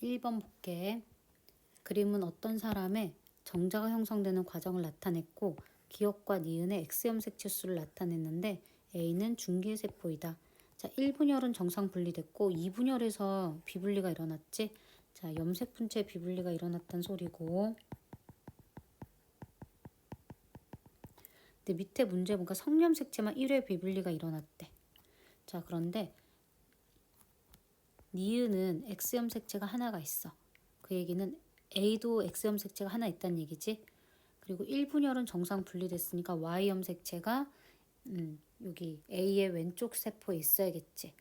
1번 볼게. 그림은 어떤 사람의 정자가 형성되는 과정을 나타냈고 기억과 니은의 X염 색채수를 나타냈는데 A는 중기세포이다. 자, 1분열은 정상 분리됐고 2분열에서 비분리가 일어났지. 자, 염색 분체 비분리가 일어났단 소리고. 근데 밑에 문제 보니까 성염 색채만 1회 비분리가 일어났대. 자, 그런데 니은은 X염 색채가 하나가 있어. 그 얘기는 A도 X염 색채가 하나 있다는 얘기지. 그리고 1분열은 정상 분리됐으니까 Y염 색채가 여기 A의 왼쪽 세포에 있어야겠지.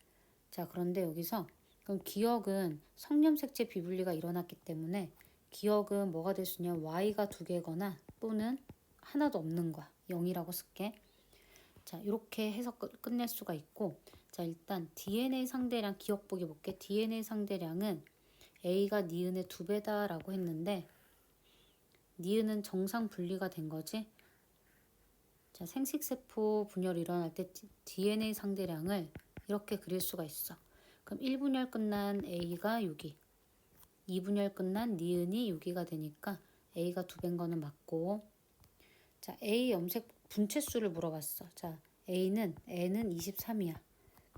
자, 그런데 여기서 그럼 기억은 성염 색채 비분리가 일어났기 때문에 기억은 뭐가 될 수 있냐? Y가 두 개거나 또는 하나도 없는 거야. 0이라고 쓸게. 자, 이렇게 해서 끝낼 수가 있고, 자, 일단 DNA 상대량 기억 보기 볼게. DNA 상대량은 A가 니은의 2배다라고 했는데 니은은 정상 분리가 된 거지. 자, 생식세포 분열이 일어날 때 DNA 상대량을 이렇게 그릴 수가 있어. 그럼 1분열 끝난 A가 6이, 2분열 끝난 니은이 6이가 되니까 A가 2배인 거는 맞고. 자, A 염색 분체수를 물어봤어. 자, N은 23이야.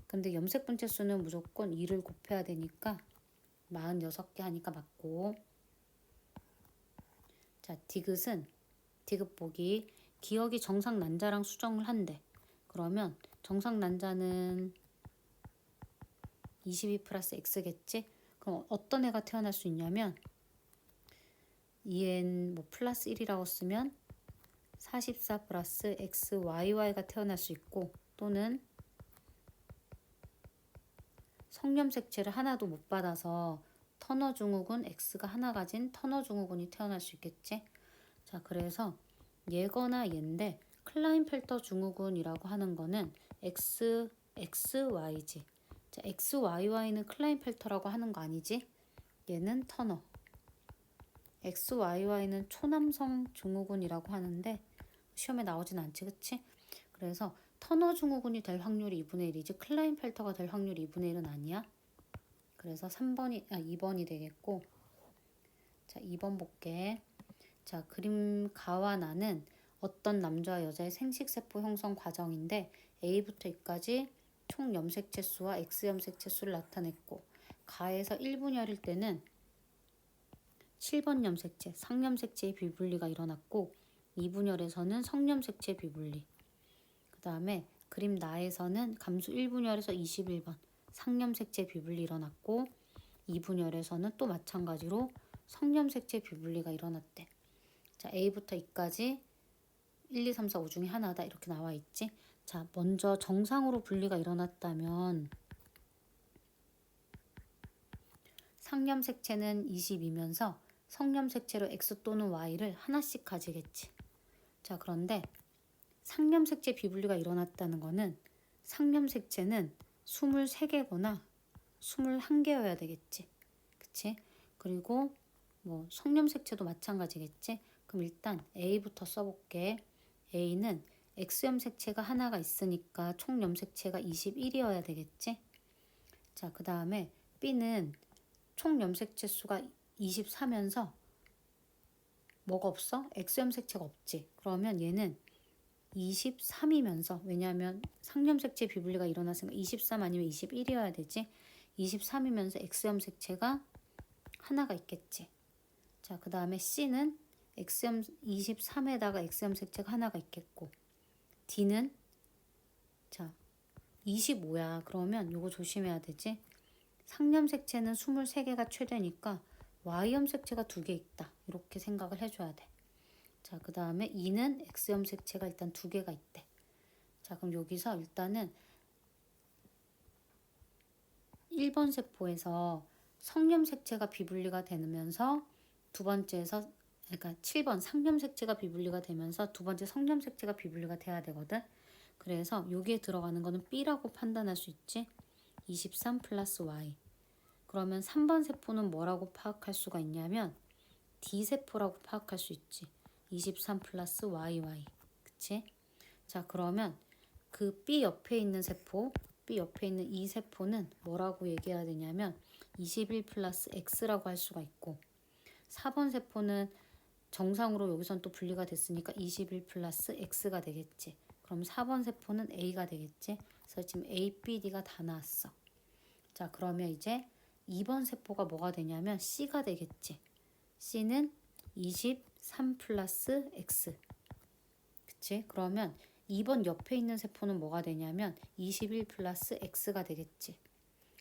근데 염색 분체수는 무조건 2를 곱해야 되니까 46개 하니까 맞고. 자, 디귿 보기. 기억이 정상 난자랑 수정을 한대. 그러면 정상 난자는 22 플러스 X겠지? 그럼 어떤 애가 태어날 수 있냐면 2n 뭐 플러스 1이라고 쓰면 44 플러스 XYY가 태어날 수 있고, 또는 성염 색채를 하나도 못 받아서 터너 증후군 X가 하나 가진 터너 증후군이 태어날 수 있겠지. 자, 그래서 얘거나 얘인데 클라인펠터 증후군이라고 하는 거는 XY지. 자, XYY는 클라인펠터라고 하는 거 아니지? 얘는 터너. XYY는 초남성 증후군이라고 하는데 시험에 나오진 않지, 그치? 그래서 터너 증후군이 될 확률이 2분의 1이지 클라인펠터가 될 확률이 2분의 1은 아니야. 그래서 2번이 되겠고. 자, 2번 볼게. 자, 그림 가와 나는 어떤 남자와 여자의 생식세포 형성 과정인데 A부터 E까지 총 염색체 수와 X 염색체 수를 나타냈고, 가에서 1분열일 때는 7번 염색체, 상염색체의 비분리가 일어났고 2분열에서는 성염색체 비분리. 그 다음에 그림 나에서는 감수 1분열에서 21번 상염색체 비분리 일어났고 2분열에서는 또 마찬가지로 성염색체 비분리가 일어났대. 자, A부터 E까지 1, 2, 3, 4, 5 중에 하나다 이렇게 나와 있지. 자, 먼저 정상으로 분리가 일어났다면 상염색체는 20이면서 성염색체로 X 또는 Y를 하나씩 가지겠지. 자, 그런데 상염색체 비분리가 일어났다는 거는 상염색체는 23개거나 21개여야 되겠지. 그치? 그리고 뭐 성염색체도 마찬가지겠지. 그럼 일단 A부터 써볼게. A는 X염색체가 하나가 있으니까 총 염색체가 21이어야 되겠지. 자, 그 다음에 B는 총 염색체 수가 24면서 뭐가 없어? X염색체가 없지. 그러면 얘는 23이면서, 왜냐하면 상염색체 비분리가 일어났으니까 23 아니면 21이어야 되지. 23이면서 X염색체가 하나가 있겠지. 자, 그 다음에 C는 X염 23에다가 X염색체가 하나가 있겠고, D는 자 25야. 그러면 요거 조심해야 되지. 상염색체는 23개가 최대니까 Y염색체가 2개 있다. 이렇게 생각을 해줘야 돼. 자, 그 다음에 E는 X염색체가 일단 2개가 있대. 자, 그럼 여기서 일단은 1번 세포에서 성염색체가 비분리가 되면서 두 번째에서, 그러니까 7번 상염색체가 비분리가 되면서 두 번째 성염색체가 비분리가 돼야 되거든. 그래서 여기에 들어가는 거는 B라고 판단할 수 있지. 23 플러스 Y. 그러면 3번 세포는 뭐라고 파악할 수가 있냐면 D세포라고 파악할 수 있지. 23 플러스 YY. 그치? 자, 그러면 그 B 옆에 있는 세포, B 옆에 있는 이 세포는 뭐라고 얘기해야 되냐면 21 플러스 X라고 할 수가 있고 4번 세포는 정상으로 여기선 또 분리가 됐으니까 21 플러스 X가 되겠지. 그럼 4번 세포는 A가 되겠지. 그래서 지금 A, B, D가 다 나왔어. 자, 그러면 이제 2번 세포가 뭐가 되냐면 C가 되겠지. C는 23 플러스 X. 그치? 그러면 2번 옆에 있는 세포는 뭐가 되냐면 21 플러스 X가 되겠지.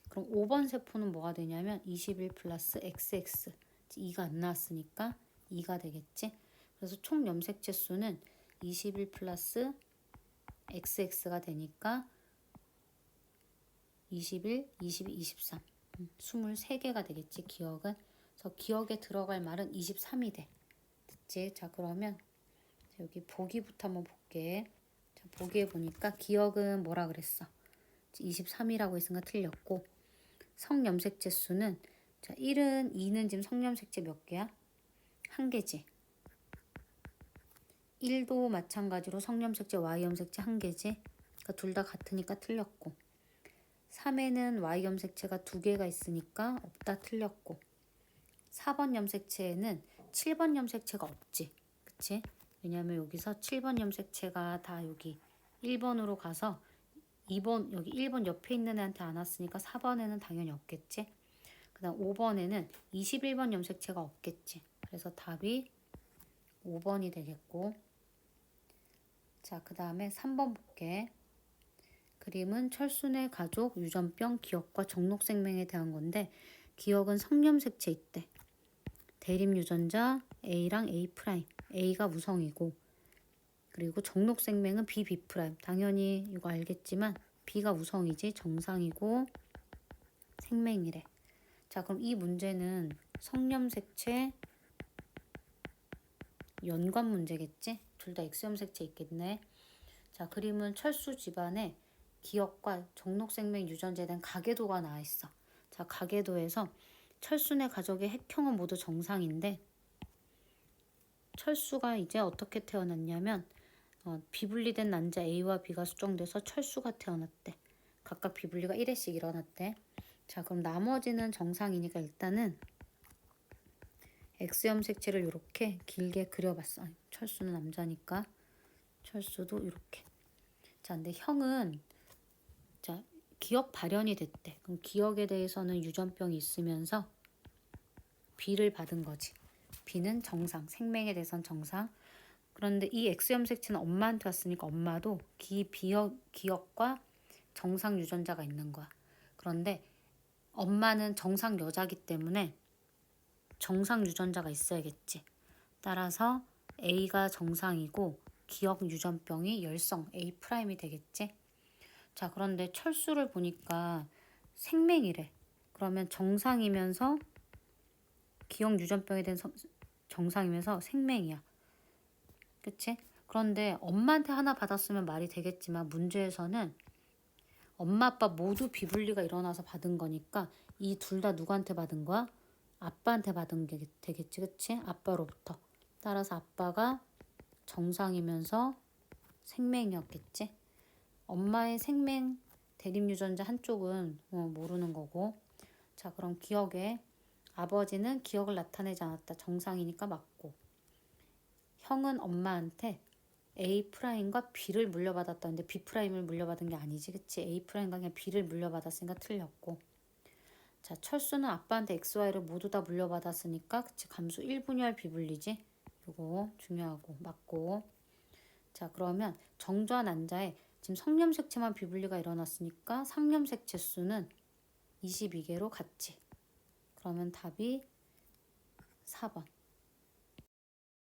그럼 5번 세포는 뭐가 되냐면 21 플러스 XX. 2가 안 나왔으니까 2가 되겠지. 그래서 총 염색체 수는 21 플러스 XX가 되니까 21, 22, 23. 23개가 되겠지, 기억은. 그래서 기억에 들어갈 말은 23이 돼. 됐지? 자, 그러면 여기 보기부터 한번 볼게. 자, 보기에 보니까 기억은 뭐라 그랬어? 23이라고 했으니까 틀렸고 성염색체 수는 자, 2는 지금 성염색체 몇 개야? 한 개지. 1도 마찬가지로 성염색체 Y염색체 한 개지. 그러니까 둘 다 같으니까 틀렸고 3에는 Y염색체가 두 개가 있으니까 없다 틀렸고 4번 염색체에는 7번 염색체가 없지. 그치? 왜냐면 여기서 7번 염색체가 다 여기 1번으로 가서 2번 여기 1번 옆에 있는 애한테 안 왔으니까 4번에는 당연히 없겠지. 그 다음 5번에는 21번 염색체가 없겠지. 그래서 답이 5번이 되겠고 자, 그 다음에 3번 볼게. 그림은 철순의 가족, 유전병, 기억과 정록생명에 대한 건데 기억은 성염색체 있대. 대립유전자 A랑 A'. A가 우성이고 그리고 정록생명은 B, B'. 당연히 이거 알겠지만 B가 우성이지 정상이고 생명이래. 자, 그럼 이 문제는 성염색체 연관 문제겠지? 둘 다 X염색체 있겠네. 자, 그림은 철수 집안에 기억과 정록생명 유전자에 대한 가계도가 나와 있어. 자, 가계도에서 철순의 가족의 핵형은 모두 정상인데 철수가 이제 어떻게 태어났냐면 비분리된 난자 A와 B가 수정돼서 철수가 태어났대. 각각 비분리가 1회씩 일어났대. 자, 그럼 나머지는 정상이니까 일단은 X염색체를 이렇게 길게 그려봤어. 철수는 남자니까 철수도 이렇게. 자, 근데 형은 자, 기억 발현이 됐대. 그럼 기억에 대해서는 유전병이 있으면서 B를 받은 거지. B는 정상, 생명에 대해서는 정상. 그런데 이 X염색체는 엄마한테 왔으니까 엄마도 기억과 정상 유전자가 있는 거야. 그런데 엄마는 정상 여자기 때문에 정상 유전자가 있어야겠지. 따라서 A가 정상이고 기억 유전병이 열성 A'이 되겠지. 자, 그런데 철수를 보니까 생맹이래. 그러면 정상이면서 기억 유전병에 대한 정상이면서 생맹이야. 그치? 그런데 엄마한테 하나 받았으면 말이 되겠지만 문제에서는 엄마 아빠 모두 비분리가 일어나서 받은 거니까 이 둘 다 누구한테 받은 거야? 아빠한테 받은 게 되겠지. 그치? 아빠로부터. 따라서 아빠가 정상이면서 생맹이었겠지. 엄마의 생맹 대립유전자 한쪽은 모르는 거고. 자, 그럼 기억에 아버지는 기억을 나타내지 않았다. 정상이니까 맞고. 형은 엄마한테 A'과 B를 물려받았다는데 B'을 물려받은 게 아니지. 그치? A'과 그냥 B를 물려받았으니까 틀렸고. 자, 철수는 아빠한테 XY를 모두 다 물려받았으니까 그치? 감수 1분열 비분리지. 요거 중요하고 맞고. 자, 그러면 정조한 난자에 지금 성염색체만 비분리가 일어났으니까 상염색체 수는 22개로 같지. 그러면 답이 4번.